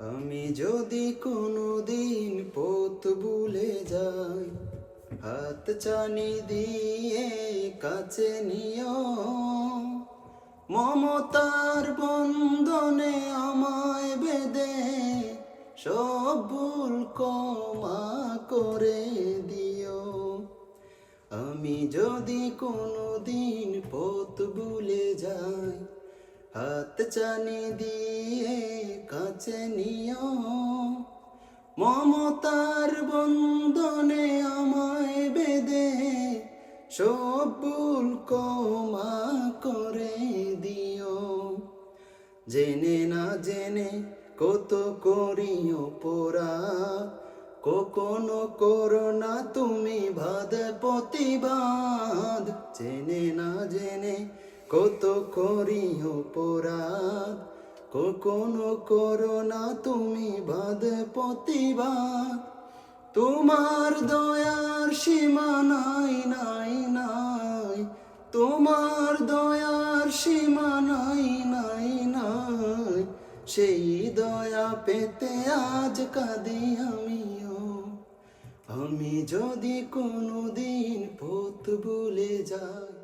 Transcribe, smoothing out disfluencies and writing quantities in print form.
আমি যদি কোনোদিন পথ ভুলে যাই, হাত চানি দিয়ে কাছে নিও, মমতার বন্ধনে আমায় বেঁধে সব ভুল ক্ষমা করে দিও। আমি যদি কোনোদিন পথ ভুলে যাই, হাত চানি দিয়ে কাছে নিও, মমতার বন্ধনে আমায় বেঁধে সব ভুল ক্ষমা করে দিও। জেনে না জেনে কত করি অপরাধ, কখনো করো না তুমি বাদ প্রতিবাদ। জেনে না জেনে কত করি অপরাধ, কখনো করো না তুমি বাদ প্রতিবাদ। তোমার দয়ার সীমা নাই নাই নাই, তোমার দয়ার সীমা নাই নাই নাই, সেই দয়া পেতে আজ কাঁদি আমিও। আমি যদি কোনোদিন পথ ভুলে যাই,